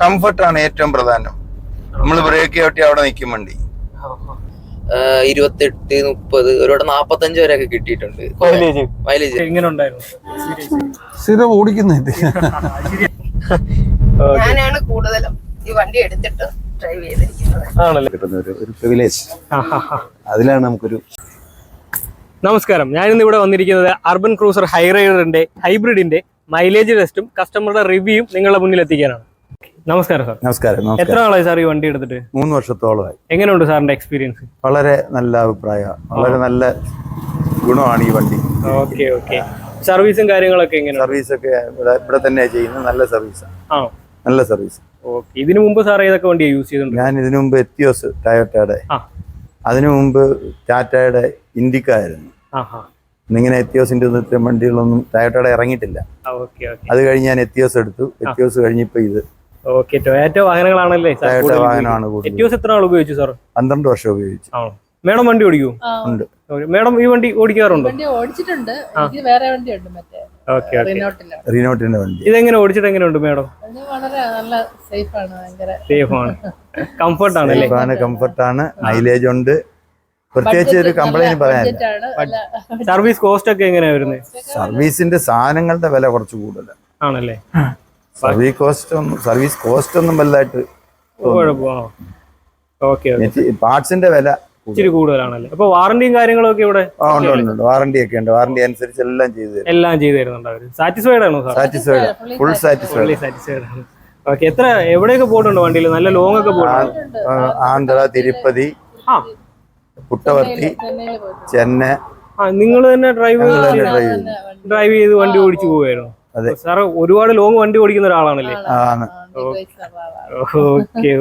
കംഫർട്ടാണ് ഏറ്റവും പ്രധാനം. നമ്മൾ ബ്രേക്ക് ചവിട്ടി അവിടെ നിൽക്കും വണ്ടി. 28, 30, ഒരുപാട് 45 വരെയൊക്കെ കിട്ടിയിട്ടുണ്ട് മൈലേജ്. സ്ഥിരം ഓടിക്കുന്നില്ല. ഞാനാണ് കൂടുതലും ഈ വണ്ടി എടുത്തിട്ട് ഡ്രൈവ് ചെയ്തിരിക്കുന്നത്. കിട്ടുന്ന ഒരു പ്രിവിലേജ്, അതിലാണ് നമുക്കൊരു. നമസ്കാരം, ഞാനിന്ന് ഇവിടെ വന്നിരിക്കുന്നത് അർബൻ ക്രൂസർ ഹൈബ്രിഡിന്റെ മൈലേജ് ടെസ്റ്റും കസ്റ്റമറുടെ റിവ്യൂയും നിങ്ങളുടെ മുന്നിൽ എത്തിക്കാനാണ്. നമസ്കാരം സാർ. നമസ്കാരം. എത്ര നാളായി സാർ ഈ വണ്ടി എടുത്തിട്ട്? 3 വർഷത്തോളമായി. എങ്ങനെയുണ്ട് സാറിന്റെ എക്സ്പീരിയൻസ്? വളരെ നല്ല അഭിപ്രായം, വളരെ നല്ല ഗുണമാണ് ഈ വണ്ടി. ഓക്കെ. സർവീസും കാര്യങ്ങളൊക്കെ എങ്ങനെയാണ്? സർവീസൊക്കെ ഇവിടെ തന്നെ ചെയ്യുന്നത്. നല്ല സർവീസാണ്. നല്ല സർവീസ്. ഓക്കെ. ഇതിനു മുമ്പ് സാർ ഏതൊക്കെ വണ്ടിയാണ് യൂസ് ചെയ്തിട്ടുണ്ട്? ഞാൻ ഇതിനു മുമ്പ് എത്തിയോസ് ടയോട്ടയുടെ, അതിനു മുമ്പ് ടാറ്റയുടെ ഇൻഡിക്ക ആയിരുന്നു. ഇന്നിങ്ങനെ എത്തിയോസിന്റെ വണ്ടികളൊന്നും ടയോട്ടയുടെ ഇറങ്ങിയിട്ടില്ല. അത് കഴിഞ്ഞ് ഞാൻ എത്തിയോസ് എടുത്തു. എത്തിയോസ് കഴിഞ്ഞിപ്പോ ഇത്. ഓക്കെ. ടൊയോറ്റോ വാഹനങ്ങളാണല്ലേ? ടയോട്ട വാഹനമാണ് കൂടുതൽ. എത്തിയോസ് എത്ര നാൾ ഉപയോഗിച്ചു സാർ? 12 വർഷം ഉപയോഗിച്ചു. മേഡം വണ്ടി ഓടിക്കൂ? ഉണ്ട്. മേഡം ഈ വണ്ടി ഓടിക്കാറുണ്ടോ? ഓടിച്ചിട്ടുണ്ട്. വേറെ വണ്ടിയുണ്ട്, മറ്റേ റീനോട്ടിന്റെ വണ്ടി. ഇതെങ്ങനെ ഓടിച്ചിട്ട് എങ്ങനെയുണ്ട് മേഡം? വളരെ നല്ല സേഫാണ്, ഭയങ്കര സേഫാണ്, കംഫർട്ടാണ് അല്ലേ? കംഫർട്ടാണ്, മൈലേജ് ഉണ്ട്. പ്രത്യേകിച്ച് ഒരു കംപ്ലൈന്റ് പറയാനില്ല. സർവീസ് കോസ്റ്റ് ഒക്കെ എങ്ങനെയാ വരുന്നത്? സർവീസിന്റെ സാധനങ്ങളുടെ വില കുറച്ച് കൂടുതലാണ്. ആണല്ലേ? സർവീസ് കോസ്റ്റ് ഒന്നും വലുതായിട്ട് പാർട്സിന്റെ വില ഇച്ചിരി കൂടുതലാണല്ലേ? അപ്പൊ വാറന്റിയും കാര്യങ്ങളൊക്കെ ഇവിടെ ഉണ്ട്. വാറന്റി ഒക്കെ ഉണ്ട്. വാറന്റി അനുസരിച്ച് എല്ലാം ചെയ്തു തരുന്നുണ്ട് അവര്. സാറ്റിസ്ഫൈഡ് ആണോ സാർ? സാറ്റിസ്ഫൈഡ്, ഫുൾ സാറ്റിസ്ഫൈഡ് ആണ്. ഓക്കെ. എവിടെയൊക്കെ പോയിട്ടുണ്ട് വണ്ടിയിൽ? നല്ല ലോങ് ഒക്കെ പോയിട്ടുണ്ട്. ആന്ധ്ര, തിരുപ്പതി, പുട്ടവർത്തി, ചെന്നൈ. നിങ്ങൾ തന്നെ ഡ്രൈവ് ചെയ്ത് വണ്ടി ഓടിച്ചു പോവായിരുന്നു? സാറ് ഒരുപാട് ലോങ് വണ്ടി ഓടിക്കുന്ന ഒരാളാണല്ലേ?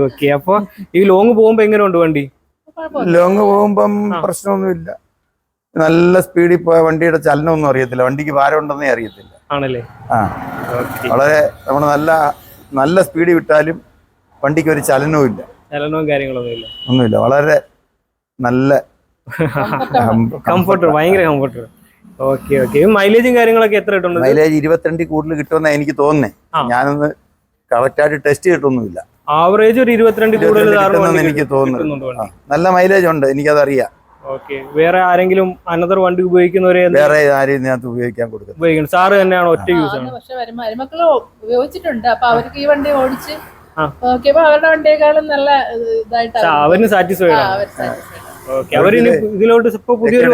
ഓക്കെ. അപ്പൊ ഈ ലോങ് പോകുമ്പോ എങ്ങനെയുണ്ട് വണ്ടി? ലോങ് പോകുമ്പം പ്രശ്നമൊന്നുമില്ല. നല്ല സ്പീഡിൽ പോയ വണ്ടിയുടെ ചലനമൊന്നും അറിയത്തില്ല, വണ്ടിക്ക് ഭാരം ഉണ്ടെന്നേ അറിയത്തില്ല. ആണല്ലേ? വളരെ നമ്മൾ നല്ല സ്പീഡിൽ വിട്ടാലും വണ്ടിക്ക് ഒരു ചലനവും ഒന്നുമില്ല. വളരെ നല്ല കംഫർട്ടർ, ഭയങ്കര കംഫർട്ടർ. ഓക്കെ. മൈലേജും കാര്യങ്ങളൊക്കെ എത്ര കിട്ടുന്നുണ്ട്? മൈലേജ് 22 കൂടുതൽ കിട്ടുമെന്നാ എനിക്ക് തോന്നുന്നേ. ഞാനൊന്ന് കറക്റ്റായിട്ട് ടെസ്റ്റ് ചെയ്തിട്ടൊന്നുമില്ല. ആവറേജ് ഒരു 22 കൂടുതൽ എനിക്ക് തോന്നുന്നു. നല്ല മൈലേജ് ഉണ്ട്, എനിക്കതറിയാം. ഓക്കെ. വേറെ ആരെങ്കിലും അനദർ വണ്ടി ഉപയോഗിക്കുന്നവരെ? വേറെ ആരെയും ഇതിനകത്ത് ഉപയോഗിക്കാൻ കൊടുക്കുന്നത് സാറ് തന്നെയാണ് ഒറ്റ യൂസ് ആണ്? പക്ഷെ മരുമക്കള് ഉപയോഗിച്ചിട്ടുണ്ട്. അപ്പൊ അവർക്ക് ഈ വണ്ടി ഓടിച്ച് നോക്കിയപ്പോ അവരുടെ വണ്ടിയേക്കാളും നല്ല ഇതായിട്ട് അവന് സാറ്റിസ്ഫൈഡ് ആണ്. ഓക്കെ. അവരിനി ഇതിലോട്ട് ഇപ്പൊ പുതിയൊരു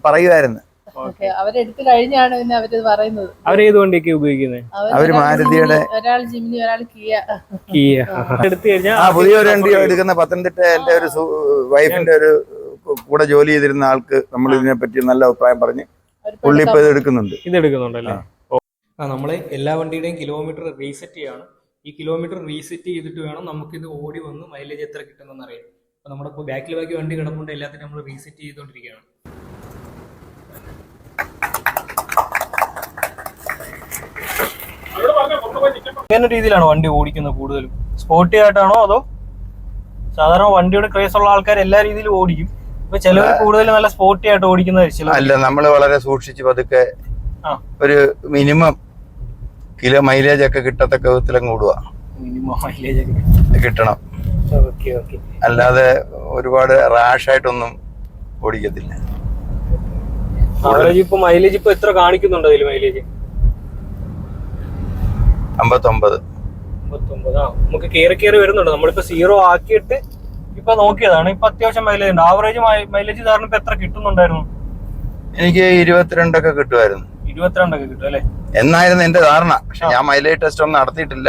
പറയുമായിരുന്നു. അവരെടുത്ത് കഴിഞ്ഞാണ് പിന്നെ അവര് പറയുന്നത്. അവരേത് വണ്ടിയൊക്കെ ഉപയോഗിക്കുന്നത്? അവര് മാരുതിയുടെ, ഒരാൾ ജിമിനി, ഒരാൾ കിയ. എടുത്തു കഴിഞ്ഞാൽ പുതിയൊരു വണ്ടി എടുക്കുന്ന പത്തനംതിട്ട എന്റെ ഒരു വൈഫിന്റെ ഒരു കൂടെ ജോലി ചെയ്തിരുന്ന ആൾക്ക് നമ്മൾ ഇതിനെ പറ്റി നല്ല അഭിപ്രായം പറഞ്ഞ് പുള്ളി ഇപ്പൊ ഇത് എടുക്കുന്നുണ്ടല്ലേ? നമ്മളെ എല്ലാ വണ്ടിയുടെയും കിലോമീറ്റർ റീസെറ്റ് ചെയ്യാണ്. ഈ കിലോമീറ്റർ റീസെറ്റ് ചെയ്തിട്ട് വേണം നമുക്കിത് ഓടി വന്ന് മൈലേജ് എത്ര കിട്ടുമെന്ന് അറിയാം. അപ്പൊ നമ്മുടെ ഇപ്പോൾ ബാക്കി വണ്ടി കിടപ്പുണ്ട്, എല്ലാത്തിനും നമ്മൾ റീസെറ്റ് ചെയ്തുകൊണ്ടിരിക്കുകയാണ്. ഇങ്ങനെ രീതിയിലാണോ വണ്ടി ഓടിക്കുന്നത്? കൂടുതലും സ്പോർട്ടി ആയിട്ടാണോ അതോ സാധാരണ വണ്ടിയുടെ ക്രേസ് ഉള്ള ആൾക്കാർ എല്ലാ രീതിയിലും ഓടിക്കും? ഇപ്പൊ ചിലവർ കൂടുതൽ നല്ല സ്പോർട്ടി ആയിട്ട് ഓടിക്കുന്നതായിരിക്കും. അല്ല, നമ്മൾ വളരെ സൂക്ഷിച്ച് പതുക്കെ ഒരു മിനിമം കിലോ മൈലേജ് ഒക്കെ കിട്ടത്തക്ക വിധത്തിലങ്ങ് ഓടുക. മിനിമം മൈലേജ് കിട്ടണം. ഓക്കെ. അല്ലാതെ ഒരുപാട് റാഷായിട്ടൊന്നും ഓടിക്കത്തില്ല. ഇപ്പൊ മൈലേജ് ഇപ്പൊ എത്ര കാണിക്കുന്നുണ്ട് അതിൽ? മൈലേജ് 59. നമുക്ക് കയറി വരുന്നുണ്ട്. നമ്മളിപ്പോ 0 ആക്കിയിട്ട് ഇപ്പൊ നോക്കിയതാണ്. ഇപ്പൊ അത്യാവശ്യം മൈലേജ് ഉണ്ട്. ആവറേജ് മൈലേജ് കാരണം ഇപ്പൊ എത്ര കിട്ടുന്നുണ്ടായിരുന്നു? എനിക്ക് 22 ഒക്കെ കിട്ടുമായിരുന്നു. 22 ഒക്കെ കിട്ടും അല്ലെ എന്നായിരുന്നു എന്റെ ധാരണ. പക്ഷെ ഞാൻ മൈലേജ് ടെസ്റ്റ് ഒന്നും നടത്തിയിട്ടില്ല.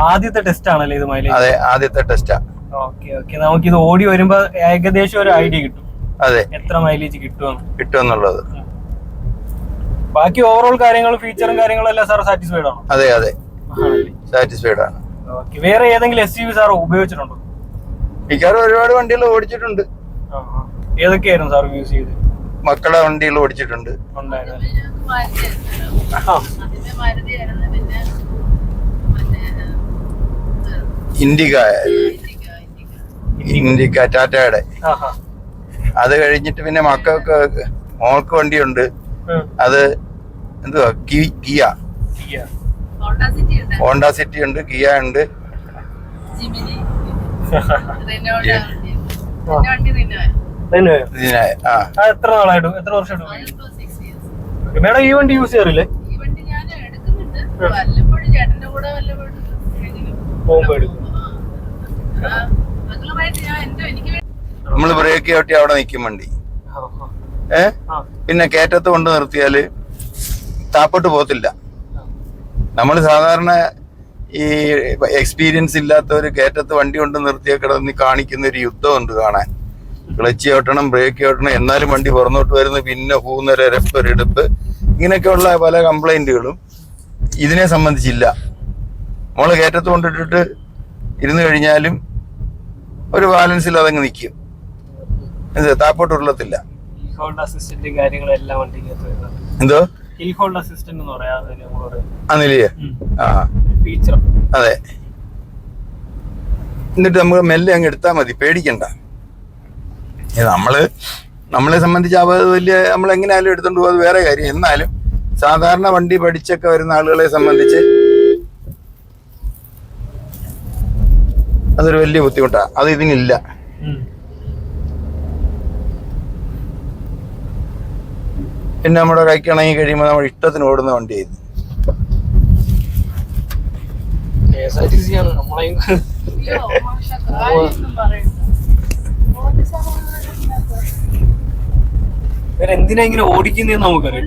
ആദ്യത്തെ ടെസ്റ്റ് ആണല്ലേ ഇത് മൈലേജ്? അതെ, ആദ്യത്തെ ടെസ്റ്റാ. ഓക്കെ. നമുക്കിത് ഓടി വരുമ്പോ ഏകദേശം ഒരു ഐഡിയ കിട്ടും. അതെ, എത്ര മൈലേജ് കിട്ടുമെന്നുള്ളത്. ബാക്കി ഓവറോൾ കാര്യങ്ങളും ഫീച്ചറും കാര്യങ്ങളും എല്ലാം സാർ സാറ്റിസ്ഫൈഡ് ആണോ? അതെ, സാറ്റിസ്ഫൈഡ് ആണ്. വേറെ ഏതെങ്കിലും SUV സാർ ഉപയോഗിച്ചിട്ടുണ്ടോ? മിക്കവാറും ഒരുപാട് വണ്ടികൾ ഓടിച്ചിട്ടുണ്ട്. ഏതൊക്കെയായിരുന്നു സാർ യൂസ് ചെയ്ത്? മക്കളെ വണ്ടികൾ ഓടിച്ചിട്ടുണ്ട്. ഇൻഡിക്ക ടാറ്റയുടെ. അത് കഴിഞ്ഞിട്ട് പിന്നെ മക്കൾക്ക് മോൾക്ക് വണ്ടിയുണ്ട്. അത് എന്തുവാ, കിയ, ഹോണ്ട സിറ്റി ഉണ്ട്, കിയ ഉണ്ട്, ജിമിനി റിനോയുടെ വണ്ടി റിനോയ. എത്ര നാളായിട്ടും എത്ര വർഷമായിട്ടും മേഡം ഈ വണ്ടി യൂസ് ചെയ്യാറില്ലേ? ഈ വണ്ടി ഞാൻ എടുക്കുന്നുണ്ട്, വല്ലപ്പോഴും ചേട്ടന്റെ കൂടെ വല്ലപ്പോഴും പോകുമ്പോ എടുക്കും. റെഗുലറായിട്ട് ഞാൻ എനിക്ക് നമ്മള് ബ്രേക്ക് ചവിട്ടി അവിടെ നിൽക്കും വണ്ടി. പിന്നെ കയറ്റത്ത് കൊണ്ട് നിർത്തിയാല് താപ്പോട്ട് പോകത്തില്ല. നമ്മൾ സാധാരണ ഈ എക്സ്പീരിയൻസ് ഇല്ലാത്തവര് കയറ്റത്ത് വണ്ടി കൊണ്ട് നിർത്തിയ കിടന്ന് കാണിക്കുന്ന ഒരു യുദ്ധമുണ്ട് കാണാൻ. ക്ലച്ച് ചവിട്ടണം, ബ്രേക്ക് ചവിട്ടണം, എന്നാലും വണ്ടി പുറന്നോട്ട് വരുന്നു, പിന്നെ ഒരെടുപ്പ്, ഇങ്ങനെയൊക്കെയുള്ള പല കംപ്ലൈന്റുകളും ഇതിനെ സംബന്ധിച്ചില്ല. നമ്മള് കയറ്റത്ത് കൊണ്ടിട്ടിട്ട് ഇരുന്ന് കഴിഞ്ഞാലും ഒരു ബാലൻസിൽ അതങ്ങ് നിൽക്കും, താപ്പോട്ട് ഉരുളത്തില്ല. എന്തോ അന്നില്ലേ? അതെ. എന്നിട്ട് നമുക്ക് മെല്ലെ അങ്ങ് എടുത്താൽ മതി, പേടിക്കണ്ട. നമ്മളെ സംബന്ധിച്ച് അത് വലിയ നമ്മൾ എങ്ങനെയാലും എടുത്തോണ്ട് പോകുന്നത് വേറെ കാര്യം. എന്നാലും സാധാരണ വണ്ടി പഠിച്ചൊക്കെ വരുന്ന ആളുകളെ സംബന്ധിച്ച് അതൊരു വലിയ ബുദ്ധിമുട്ടാണ്. അത് ഇതിനില്ല. പിന്നെ നമ്മുടെ കൈക്കിണങ്ങി കഴിയുമ്പോൾ നമ്മുടെ ഇഷ്ടത്തിന് ഓടുന്ന വണ്ടിയായിരുന്നു. എന്തിനാ ഇങ്ങനെ ഓടിക്കുന്നതെന്ന് നമുക്കറിയാം.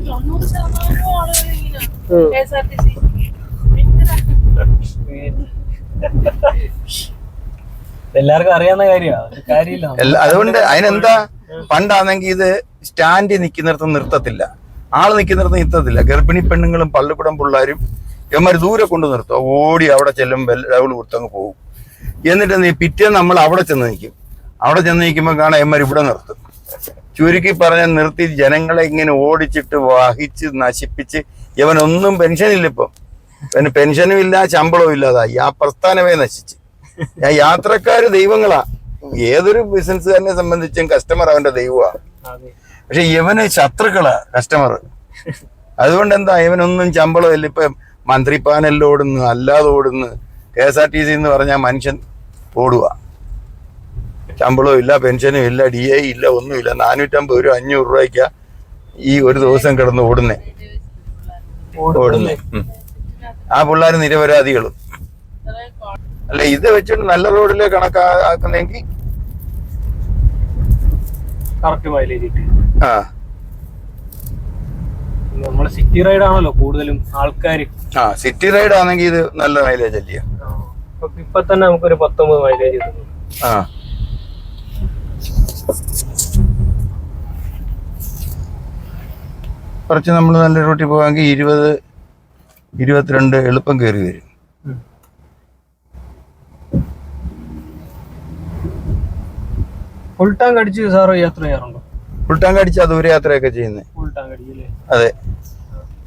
എല്ലാവർക്കും അറിയാവുന്ന കാര്യമില്ല. അതുകൊണ്ട് അതിനെന്താ, പണ്ടാണെങ്കിൽ ഇത് സ്റ്റാൻഡിൽ നിൽക്കുന്നിടത്ത് നിർത്തത്തില്ല, ആള് നിൽക്കുന്നിടത്ത് നിർത്തത്തില്ല. ഗർഭിണി പെണ്ണുങ്ങളും പള്ളിക്കൂടം പിള്ളേരും ഇവന്മാര് ദൂരെ കൊണ്ട് നിർത്തും. ഓടി അവിടെ ചെല്ലുമ്പോൾ ഡബിൾ കൊടുത്തങ്ങ് പോകും. എന്നിട്ട് പിറ്റേന്ന് നമ്മൾ അവിടെ ചെന്ന് നിൽക്കും. അവിടെ ചെന്ന് നിൽക്കുമ്പോൾ കാണാൻ ഇവന്മാർ ഇവിടെ നിർത്തും. ചുരുക്കി പറഞ്ഞ നിർത്തി ജനങ്ങളെ ഇങ്ങനെ ഓടിച്ചിട്ട് വഹിച്ച് നശിപ്പിച്ച് ഇവനൊന്നും പെൻഷനില്ല. ഇപ്പം പിന്നെ പെൻഷനും ഇല്ല, ശമ്പളവും ഇല്ലാതായി. ആ പ്രസ്ഥാനമേ നശിച്ച്. യാത്രക്കാര് ദൈവങ്ങളാ. ഏതൊരു ബിസിനസ്സുകാരനെ സംബന്ധിച്ചും കസ്റ്റമർ അവന്റെ ദൈവമാണ്. പക്ഷെ ഇവന് ശത്രുക്കളാ കസ്റ്റമർ. അതുകൊണ്ട് എന്താ, ഇവനൊന്നും ശമ്പളം ഇല്ല. ഇപ്പൊ മന്ത്രി പാനലിൽ ഓടുന്നു, അല്ലാതെ ഓടുന്നു. KSRTC എന്ന് പറഞ്ഞാൽ മനുഷ്യൻ ഓടുക. ശമ്പളവും ഇല്ല, പെൻഷനും ഇല്ല, DA ഇല്ല, ഒന്നുമില്ല. 450 രൂപ 500 രൂപയ്ക്കാ ഈ ഒരു ദിവസം കിടന്ന് ഓടുന്നേ. ആ പിള്ളേർ നിരപരാധികളും. അല്ല, ഇത് വെച്ചിട്ട് നല്ല റോഡിലെ കണക്കാക്കുന്നെങ്കിൽ നമ്മള് സിറ്റി റൈഡ് ആണല്ലോ കൂടുതലും ആൾക്കാര്. സിറ്റി റൈഡ് ആണെങ്കിൽ ഇത് നല്ല മൈലേജ് അല്ലേ? ഇപ്പൊ തന്നെ നമുക്കൊരു 19 മൈലേജ് കിട്ടുന്നു. കുറച്ച് നമ്മൾ നല്ല റൂട്ടിൽ പോവാമെങ്കിൽ 20-22 എളുപ്പം കയറി വരും. ഫുൾ ടാങ്ക് അടിച്ച് സാറ് യാത്ര ചെയ്യാറുണ്ടോ? ഫുൾ ടാങ്ക് അടിച്ചാ ദൂരയാത്രയൊക്കെ ചെയ്യുന്നത്. ഫുൾ ടാങ്ക് അടിക്കല്ലേ? അതെ.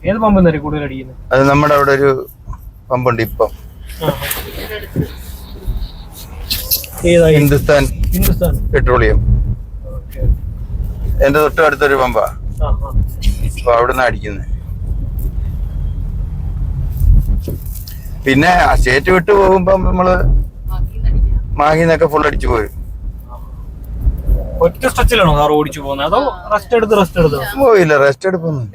ഏത് പമ്പ് തരും കൂടുതൽ അടിക്കുന്നത്? അത് നമ്മുടെ അവിടെ ഒരു പമ്പുണ്ട് ഇപ്പം, ഹിന്ദുസ്ഥാൻ പെട്രോളിയം. എന്റെ തൊട്ട് അടുത്തൊരു പമ്പാ. അപ്പൊ അവിടുന്ന് അടിക്കുന്നത്. പിന്നെ സ്റ്റേറ്റ് വിട്ട് പോകുമ്പോ നമ്മള് മാഹിന്നൊക്കെ ഫുൾ അടിച്ചു പോരും. ഒറ്റ സ്ട്രെച്ചിലാണോ സാർ ഓടിച്ചു പോകുന്നത്, അതോ റെസ്റ്റ് എടുത്ത് പോയില്ല? റെസ്റ്റ് എടുപ്പൊന്നും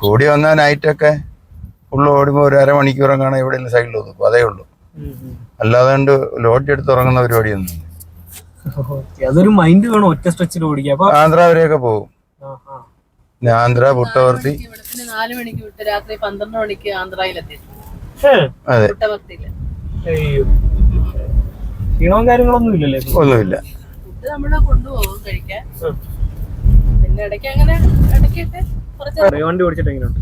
കൂടി വന്ന നൈറ്റൊക്കെ ഫുള്ള് ഓടുമ്പോ ഒരു അരമണിക്കൂറും കാണാൻ എവിടെയെങ്കിലും സൈഡിൽ ഒതുക്കും, അതേ ഉള്ളൂ. അല്ലാതെ കൊണ്ട് ലോഡ്ജ് എടുത്ത് ഉറങ്ങുന്ന പരിപാടിയൊന്നും. അതൊരു മൈൻഡ് വേണം ഒറ്റ സ്ട്രെച്ചിൽ ഓടിക്കാൻ. ആന്ധ്ര വരെയൊക്കെ പോകും. ആന്ധ്ര, പുട്ടവർത്തി. 4 മണിക്ക് വിട്ട് രാത്രി 12 മണിക്ക് ആന്ധ്രയിലെത്തി. അതെ. ക്ഷീണവും കാര്യങ്ങളൊന്നും ഇല്ലല്ലേ? ഒന്നുമില്ല. ഫുഡ് നമ്മള് കൊണ്ടുപോകും കഴിക്കാൻ. പിന്നെ ഇടയ്ക്ക് അങ്ങനെ വണ്ടി ഓടിച്ചിട്ട് എങ്ങനെയുണ്ട്?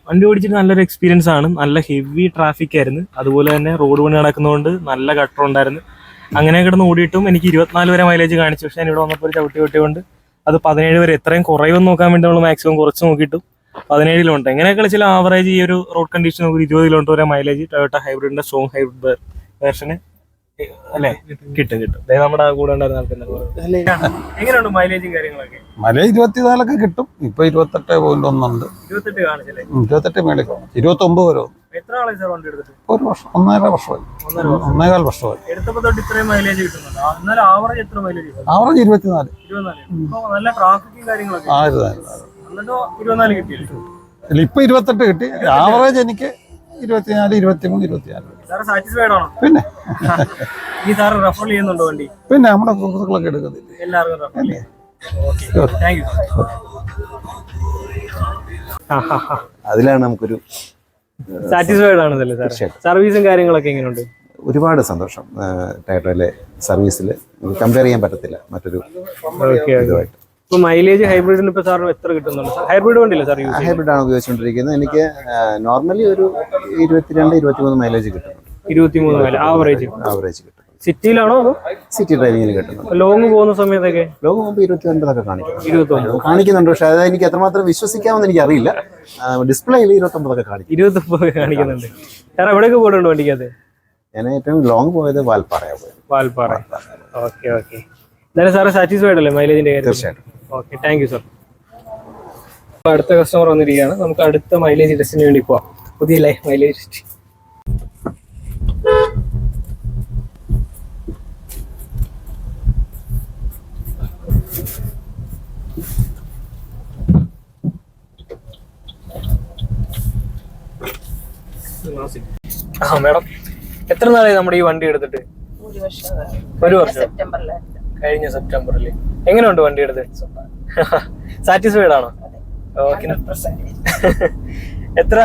വണ്ടി ഓടിച്ചിട്ട് നല്ലൊരു എക്സ്പീരിയൻസ് ആണ്. നല്ല ഹെവി ട്രാഫിക് ആയിരുന്നു. അതുപോലെ തന്നെ റോഡ് പണി നടക്കുന്നതുകൊണ്ട് നല്ല ഗട്ടർ ഉണ്ടായിരുന്നു. അങ്ങനെ കിടന്ന് ഓടിയിട്ടും എനിക്ക് 24 വരെ മൈലേജ് കാണിച്ചു. പക്ഷേ ഞാൻ ഇവിടെ വന്നപ്പോൾ ഒരു ചവിട്ടി കൊണ്ട് അത് 17 വരെ എത്രയും കുറയുമെന്ന് നോക്കാൻ വേണ്ടി നമ്മൾ മാക്സിമം കുറച്ച് നോക്കിയിട്ടും 17 കിലോമീറ്റർ എങ്ങനെയൊക്കെ കളിച്ചാലും ആവറേജ് ഈ ഒരു റോഡ് കണ്ടീഷൻ നമുക്ക് 20 കിലോമീറ്റർ വരെ മൈലേജ് ടൊയോട്ട ഹൈബ്രിഡിന്റെ സ്ട്രോങ് ഹൈബ്രിഡ് വേർഷന് അല്ലേ? കിട്ടും. ദേ നമ്മുടെ കൂടെ ഉണ്ടായിരുന്ന ആൾക്കാർ എങ്ങനെയുണ്ട് മൈലേജും കാര്യങ്ങളൊക്കെ? മല 24 കിട്ടും. ഇപ്പൊ 28.1 28 കാണിച്ചല്ലേ? 28 മേടിക്കും. 29 വരെ. എത്ര ആളെ സാർ വണ്ടി എടുത്തിട്ട്? ഒരു വർഷം, 1.5 വർഷമായി. 1.25 വർഷമായി. എടുത്തപ്പോ തൊട്ട് ഇത്രയും മൈലേജ് കിട്ടുന്നുണ്ട്. എന്നാലും ആവറേജ് എത്ര മൈലേജ്? ആവറേജ് 24. 24. ഇപ്പൊ നല്ല ട്രാഫിക്കും കാര്യങ്ങളൊക്കെ എന്നിട്ടോ 24 കിട്ടിയില്ല. ഇപ്പൊ 28 കിട്ടി. ആവറേജ് എനിക്ക് 24, 23, 24. സാറ് സാറ്റിസ്ഫൈഡ് ആണോ? പിന്നെ ഈ സാറ് റെഫർ ചെയ്യുന്നുണ്ടോ വണ്ടി? പിന്നെ നമ്മുടെ സുഹൃത്തുക്കളൊക്കെ എടുക്കുന്നില്ല. എല്ലാവർക്കും റെഫർ ചെയ്യും. Okay, thank you. അതിലാണ് നമുക്കൊരു സാറ്റിസ്ഫൈഡ് ആണെന്നല്ലേ സാർ? സർവീസും കാര്യങ്ങളൊക്കെ എങ്ങനെയുണ്ട്? ഒരുപാട് സന്തോഷം. ടയോട്ടയിലെ സർവീസിൽ കമ്പയർ ചെയ്യാൻ പറ്റത്തില്ല മറ്റൊരു ഇതുമായിട്ട്. ഇപ്പൊ മൈലേജ് ഹൈബ്രിഡിന് ഇപ്പൊ സാറിന് എത്ര കിട്ടുന്നുണ്ട്? ഹൈബ്രിഡ് വണ്ടിയില്ല സാർ യൂസ്? ഹൈബ്രിഡ് ആണ് ഉപയോഗിച്ചുകൊണ്ടിരിക്കുന്നത്. എനിക്ക് നോർമലി ഒരു 22-23 മൈലേജ് കിട്ടുന്നുണ്ട്. 23 ആവറേജ് ആവറേജ് കിട്ടും. സിറ്റിയിലാണോ അതോ സിറ്റി ഡ്രൈവിങ്ങിന് കിട്ടുന്നുണ്ട്. ലോങ് പോകുന്ന സമയത്തൊക്കെ? ലോങ് പോകുമ്പോൾ 29 കാണിക്കും. 29 കാണിക്കുന്നുണ്ട്. പക്ഷെ അത് എനിക്ക് എത്രമാത്രം വിശ്വസിക്കാമെന്ന് എനിക്ക് അറിയില്ല. ഡിസ്പ്ലേയിൽ 29 കാണിക്കും. 29 കാണിക്കുന്നുണ്ട്. സാർ എവിടെയൊക്കെ പോയിട്ടുണ്ട് വണ്ടിക്കകത്ത്? ഞാൻ ഏറ്റവും ലോങ് പോയത് വാൽപ്പാറയാണ് പോയത്. വാൽപ്പാറ. ഓക്കെ. എന്തായാലും സാറ് സാറ്റിസ്ഫൈഡ് അല്ലേ മൈലേജിന്റെ കാര്യം? തീർച്ചയായിട്ടും. Okay, thank you sir. അടുത്ത കസ്റ്റമർ വന്നിരിക്കുകയാണ്. നമുക്ക് അടുത്ത മൈലേജ് ടെസ്റ്റിന് വേണ്ടി പോവാം. പുതിയ മൈലേജ് ടെസ്റ്റ്. മാഡം, എത്ര നാളായി നമ്മുടെ ഈ വണ്ടി എടുത്തിട്ട്? ഒരു വർഷം. കഴിഞ്ഞ സെപ്റ്റംബറിൽ. എങ്ങനെയുണ്ട് വണ്ടി എടുത്ത്? സാറ്റിസ്ഫൈഡ് ആണോ? ഓക്കെ. എത്ര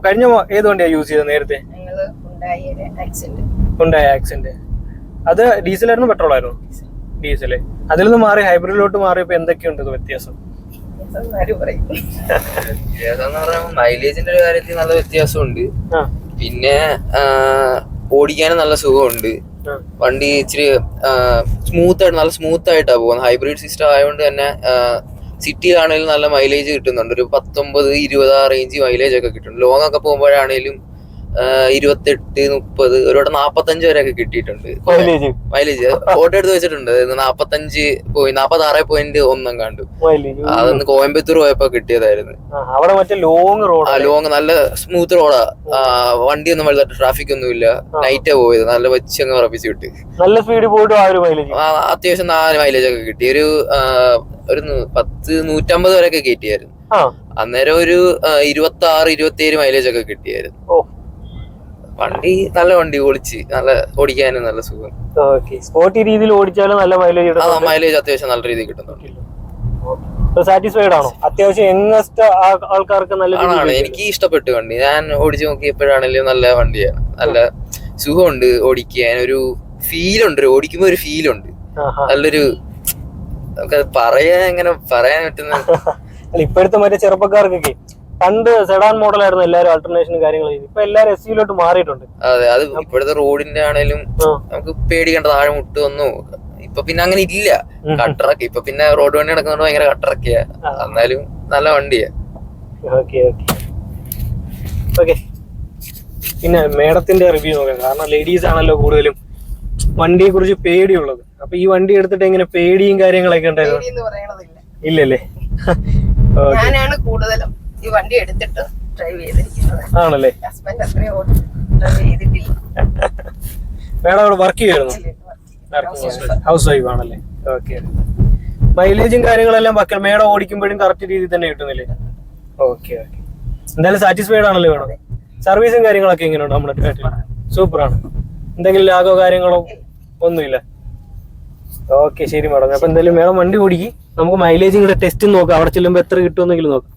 കഴിഞ്ഞ ഏത് വണ്ടിയാ യൂസ് ചെയ്തത് നേരത്തെ? Hyundai accent. അത് ഡീസലായിരുന്നു പെട്രോൾ ആയിരുന്നു? ഡീസല്. അതിൽ നിന്ന് മാറി ഹൈബ്രിഡിലോട്ട് മാറിയപ്പോ എന്തൊക്കെയുണ്ട് വ്യത്യാസം? മൈലേജിന്റെ ഒരു കാര്യത്തിൽ നല്ല വ്യത്യാസമുണ്ട്. പിന്നെ ഓടിക്കാനും നല്ല സുഖമുണ്ട്. വണ്ടി ഇച്ചിരി നല്ല സ്മൂത്ത് ആയിട്ടാ പോകുന്നത്. ഹൈബ്രിഡ് സിസ്റ്റം ആയതുകൊണ്ട് തന്നെ സിറ്റിയിലാണെങ്കിലും നല്ല മൈലേജ് കിട്ടുന്നുണ്ട്. ഒരു 19-20 ആ റേഞ്ച് മൈലേജ് ഒക്കെ കിട്ടുന്നുണ്ട്. ലോങ് ഒക്കെ പോകുമ്പോഴാണേലും 28, 30, ഒരുപാട് 45 വരെയൊക്കെ കിട്ടിയിട്ടുണ്ട് മൈലേജ്. ഫോട്ടോ എടുത്ത് വെച്ചിട്ടുണ്ട്. 46.1 കണ്ടു. അതൊന്ന് കോയമ്പത്തൂർ പോയപ്പോ കിട്ടിയതായിരുന്നു. അവിടെ മറ്റേ ലോങ് നല്ല സ്മൂത്ത് റോഡാ. വണ്ടി ഒന്നും വലുതായിട്ട് ട്രാഫിക് ഒന്നും ഇല്ല. നൈറ്റാ പോയത്. നല്ല വെച്ചങ്ങ് ഉറപ്പിച്ച് വിട്ട് നല്ല സ്പീഡ് പോയിട്ട് അത്യാവശ്യം 4 മൈലേജ് ഒക്കെ കിട്ടി. ഒരു 150 വരെയൊക്കെ കയറ്റിയായിരുന്നു. അന്നേരം ഒരു 26-27 മൈലേജ് ഒക്കെ കിട്ടിയായിരുന്നു. വണ്ടി നല്ല വണ്ടി നല്ല ഓടിക്കാനും നല്ല സുഖം. സ്പോർട്ടി രീതിയിൽ ഓടിച്ചാലും നല്ല മൈലേജ് മൈലേജ് അത്യാവശ്യം നല്ല രീതിയിൽ കിട്ടുന്നുണ്ട്. സാറ്റിസ്ഫൈഡ് ആണോ? അത്യാവശ്യം യങ്ങസ്റ്റ് ആൾക്കാർക്ക് ആണ്. എനിക്ക് ഇഷ്ടപ്പെട്ടു വണ്ടി. ഞാൻ ഓടിച്ചു നോക്കിയപ്പോഴാണെങ്കിലും നല്ല വണ്ടിയാണ്. നല്ല സുഖമുണ്ട് ഓടിക്കാൻ. ഒരു ഫീലുണ്ട്. ഓടിക്കുമ്പോ ഒരു ഫീലുണ്ട്. നല്ലൊരു പറയാൻ പറ്റുന്ന. ഇപ്പോഴത്തെ മറ്റേ ചെറുപ്പക്കാർക്കൊക്കെ പണ്ട് സെഡാൻ മോഡലായിരുന്നു എല്ലാരും ആൾട്ടർനേഷനും കാര്യങ്ങളും. ഇപ്പൊ എല്ലാരും SUV മാറിയിട്ടുണ്ട്. അതെ, അത് ഇപ്പോഴത്തെ റോഡിന്റെ ആണേലും നമുക്ക് പേടിക്കേണ്ട. താഴെ മുട്ടൊന്നും ഇപ്പൊ പിന്നെ അങ്ങനെ ഇല്ല. കട്ടറൊക്കെ ഇപ്പൊ പിന്നെ റോഡ് വണ്ടി നടക്കുന്നതുകൊണ്ട് ഭയങ്കര കട്ടറൊക്കെയാ. എന്നാലും നല്ല വണ്ടിയാ. ഓക്കെ. പിന്നെ മേഡത്തിന്റെ റിവ്യൂ നോക്കാം. കാരണം ലേഡീസ് ആണല്ലോ കൂടുതലും വണ്ടിയെ കുറിച്ച് പേടിയുള്ളത്. അപ്പൊ ഈ വണ്ടി എടുത്തിട്ട് എങ്ങനെ പേടിയും കാര്യങ്ങളൊക്കെ ഉണ്ടായിരുന്നു? ഇല്ലല്ലേ? ഞാനാണ് കൂടുതലും ഈ വണ്ടി എടുത്തിട്ട് ഡ്രൈവ് ചെയ്തിരിക്കുന്നത്. ആണല്ലേ? ഹസ്ബൻഡ് അത്രയും ഡ്രൈവ് ചെയ്തിട്ടില്ല. മേഡം അവിടെ വർക്ക് ചെയ്യുമായിരുന്നു? ഹൗസ് വൈഫ് ആണല്ലേ? ഓക്കെ. മൈലേജും കാര്യങ്ങളെല്ലാം മേഡം ഓടിക്കുമ്പോഴും കറക്റ്റ് രീതിയിൽ തന്നെ കിട്ടുന്നില്ലേ? ഓക്കെ. എന്തായാലും സാറ്റിസ്ഫൈഡ് ആണല്ലേ മേഡം? സർവീസും കാര്യങ്ങളൊക്കെ എങ്ങനെയുണ്ട് നമ്മുടെ? സൂപ്പറാണ്. എന്തെങ്കിലും ലാഗോ കാര്യങ്ങളോ ഒന്നുമില്ല? ഓക്കെ, ശരി മേഡം. അപ്പൊ എന്തായാലും മേഡം വണ്ടി ഓടിക്കും. നമുക്ക് മൈലേജും കൂടെ ടെസ്റ്റ് നോക്കാം. അവിടെ ചെല്ലുമ്പോ എത്ര കിട്ടുമെന്നെങ്കിലും നോക്കാം.